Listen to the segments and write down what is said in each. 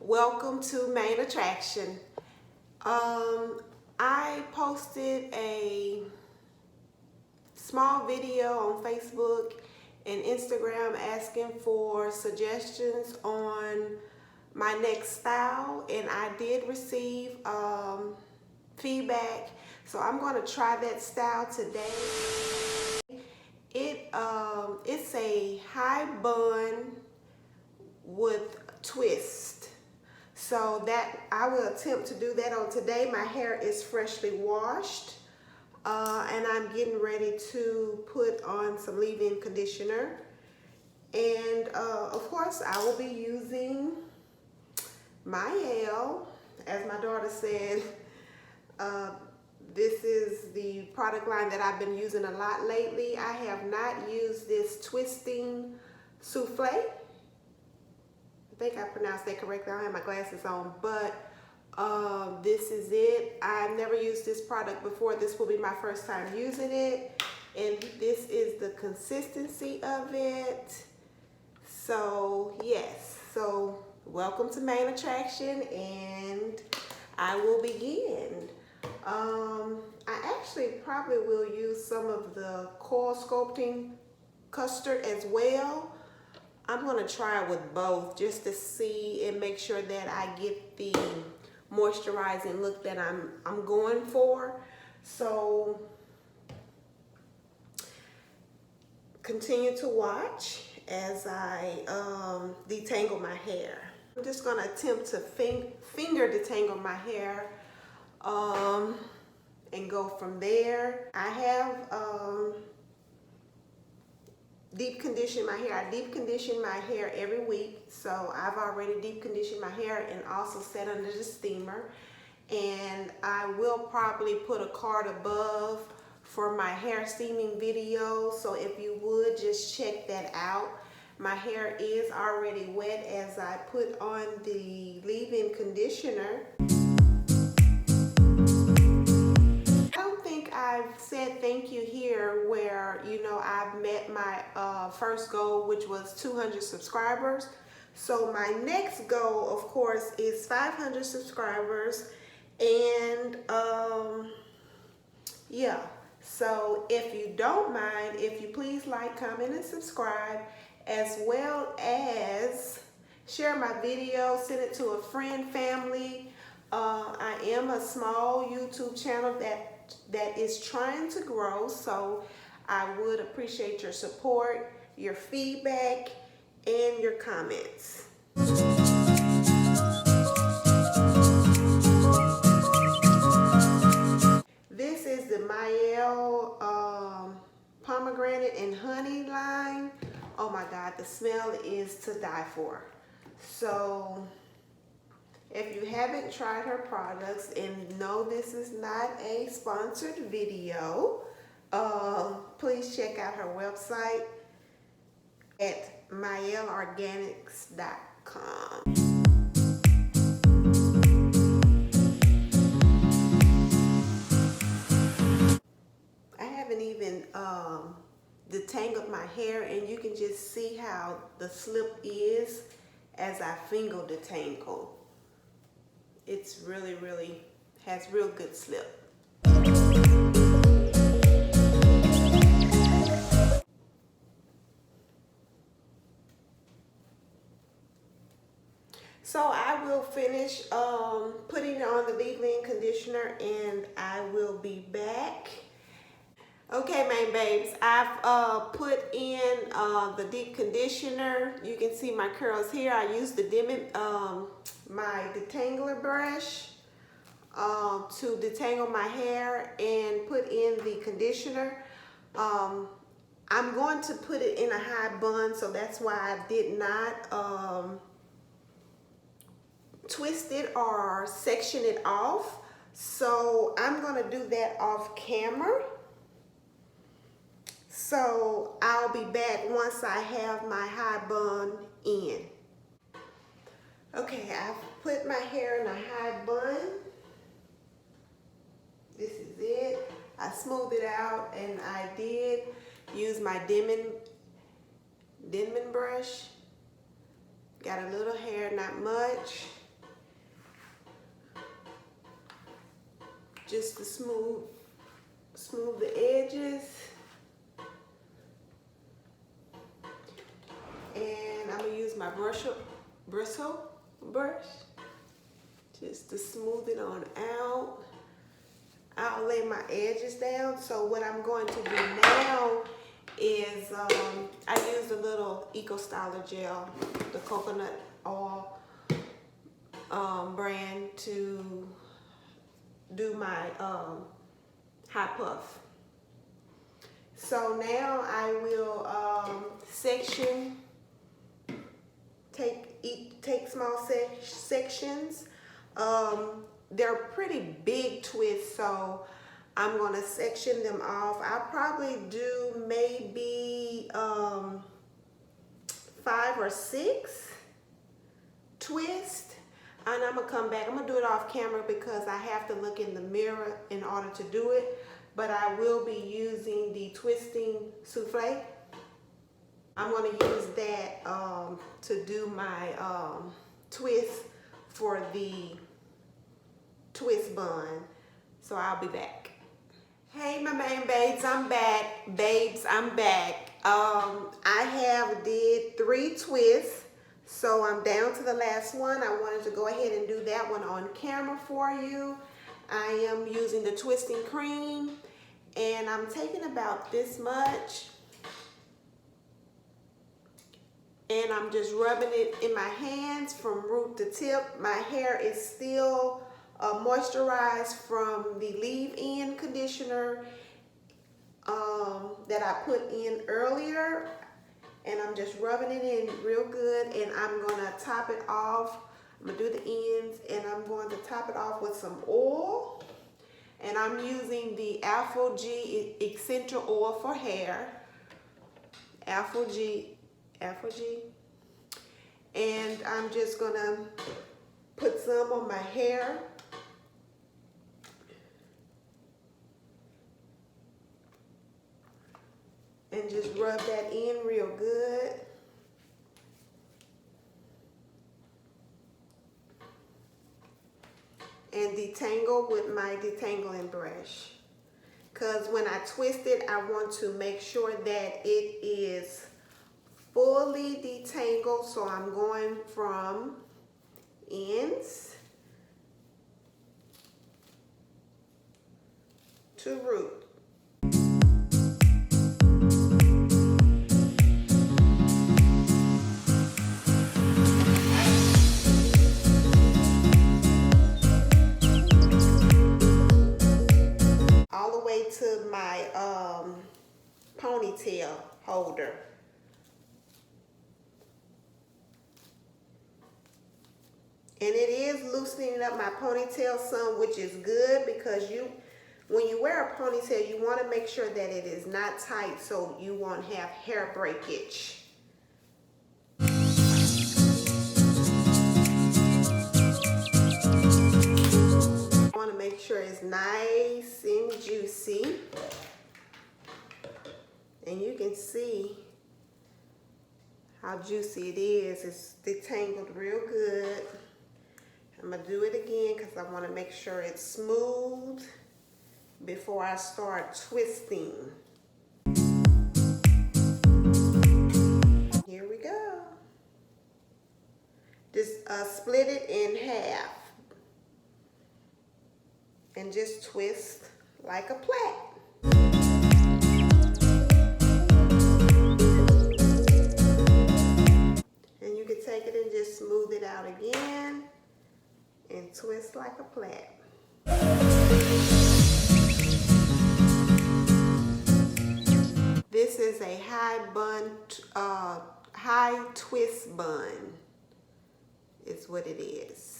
Welcome to Main Attraction. I posted a small video on Facebook and Instagram asking for suggestions on my next style, and I did receive feedback, so I'm going to try that style today. It's a high bun with twist. So that I will attempt to do that on today. My hair is freshly washed and I'm getting ready to put on some leave-in conditioner. And of course I will be using my L. As my daughter said, this is the product line that I've been using a lot lately. I have not used this twisting souffle. I think I pronounced that correctly. I don't have my glasses on, but this is it. I've never used this product before. This will be my first time using it, and this is the consistency of it. So yes, so welcome to Main Attraction, and I will begin. I actually probably will use some of the coil sculpting custard as well. I'm going to try it with both just to see and make sure that I get the moisturizing look that I'm going for. So continue to watch as I detangle my hair. I'm just going to attempt to finger detangle my hair and go from there. I have deep condition my hair. I deep condition my hair every week, so I've already deep conditioned my hair and also set under the steamer. And I will probably put a card above for my hair steaming video, so if you would just check that out. My hair is already wet as I put on the leave-in conditioner. I've said thank you here where, you know, I've met my first goal, which was 200 subscribers. So my next goal, of course, is 500 subscribers. And yeah, so if you don't mind, if you please like, comment, and subscribe, as well as share my video, send it to a friend, family. I am a small YouTube channel that is trying to grow, so I would appreciate your support, your feedback, and your comments. This is the Mael pomegranate and honey line. Oh my God, the smell is to die for. So if you haven't tried her products, and no, this is not a sponsored video, please check out her website at myelorganics.com. I haven't even detangled my hair, and you can just see how the slip is as I finger detangle. It's really has real good slip. So I will finish putting on the leave-in conditioner, and I will be back. Okay, main babes, I've put in the deep conditioner. You can see my curls here. I used the my detangler brush to detangle my hair and put in the conditioner. I'm going to put it in a high bun, so that's why I did not twist it or section it off. So I'm going to do that off camera. So I'll be back once I have my high bun in. Okay, I've put my hair in a high bun. This is it. I smoothed it out, and I did use my Denman brush. Got a little hair, not much. just to smooth the edges. And I'm gonna use my bristle brush just to smooth it on out. I'll lay my edges down. So what I'm going to do now is I used a little Eco Styler gel, the coconut oil brand, to do my hot puff. So now I will take small sections. They're pretty big twists, so I'm gonna section them off. I'll probably do maybe 5 or 6 twists, and I'm gonna come back. I'm gonna do it off camera because I have to look in the mirror in order to do it, but I will be using the twisting souffle. I'm gonna use that to do my twist for the twist bun. So I'll be back. Hey my main babes, I'm back. I did 3 twists, so I'm down to the last one. I wanted to go ahead and do that one on camera for you. I am using the twisting cream, and I'm taking about this much, and I'm just rubbing it in my hands from root to tip. My hair is still moisturized from the leave-in conditioner that I put in earlier, and I'm just rubbing it in real good, and I'm gonna top it off. I'm gonna do the ends, and I'm going to top it off with some oil, and I'm using the Alpha G Essential Oil for hair. Alpha G, and I'm just gonna put some on my hair. And just rub that in real good. And detangle with my detangling brush. Because when I twist it, I want to make sure that it is fully detangled. So I'm going from ends to root. To my ponytail holder. And it is loosening up my ponytail some, which is good, because when you wear a ponytail, you want to make sure that it is not tight so you won't have hair breakage. Make sure it's nice and juicy, and you can see how juicy it is. It's detangled real good. I'm gonna do it again because I want to make sure it's smooth before I start twisting. Here we go. Just split it in half. And just twist like a plait. And you can take it and just smooth it out again and twist like a plait. This is a high twist bun. Is what it is.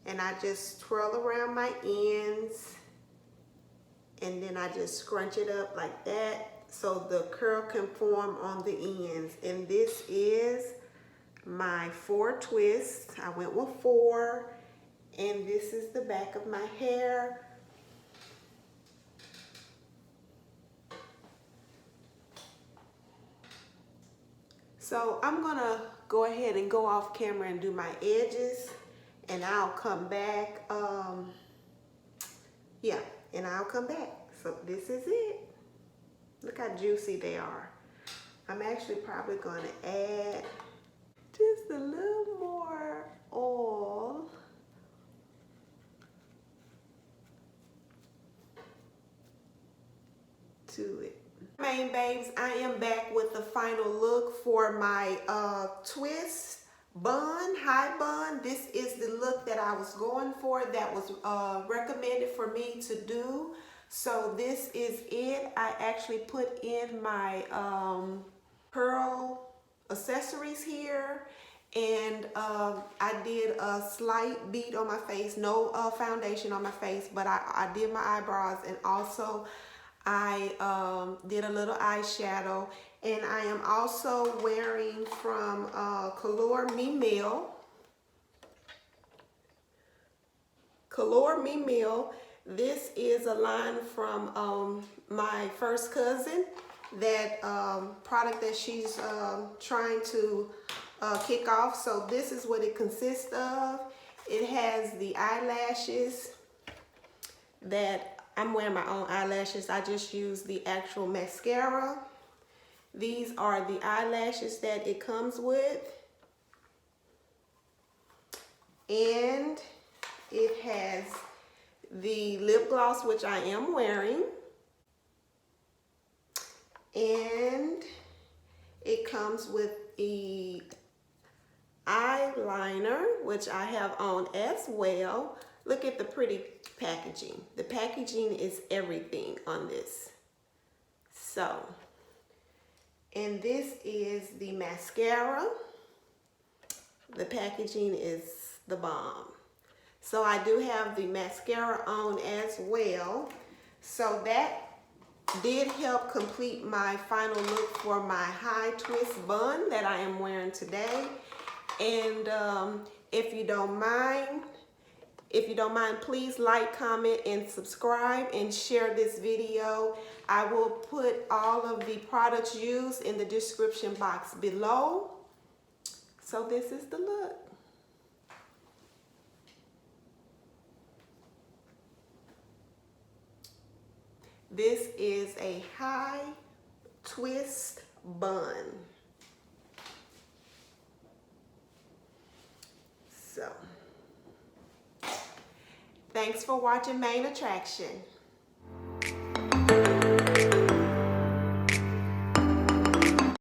And I just twirl around my ends, and then I just scrunch it up like that so the curl can form on the ends. And this is my 4 twists. I went with 4, and this is the back of my hair. So I'm gonna go ahead and go off camera and do my edges, and I'll come back, and I'll come back. So this is it. Look how juicy they are. I'm actually probably going to add just a little more oil. To it. Main babes, I am back with the final look for my twist bun, high bun. This is the look that I was going for, that was recommended for me to do. So this is it. I actually put in my pearl accessories here, and I did a slight beat on my face, no foundation on my face, but I did my eyebrows, and also I did a little eyeshadow, and I am also wearing from Color Me Mill. Color Me Mill. This is a line from my first cousin, that product that she's trying to kick off. So this is what it consists of. It has the eyelashes that I'm wearing my own eyelashes. I just use the actual mascara. These are the eyelashes that it comes with. And it has the lip gloss, which I am wearing. And it comes with the eyeliner, which I have on as well. Look at the pretty packaging. The packaging is everything on this. So, and this is the mascara. The packaging is the bomb. So I do have the mascara on as well. So that did help complete my final look for my high twist bun that I am wearing today. And if you don't mind, please like, comment, and subscribe, and share this video. I will put all of the products used in the description box below. So this is the look. This is a high twist bun. So, thanks for watching Main Attraction.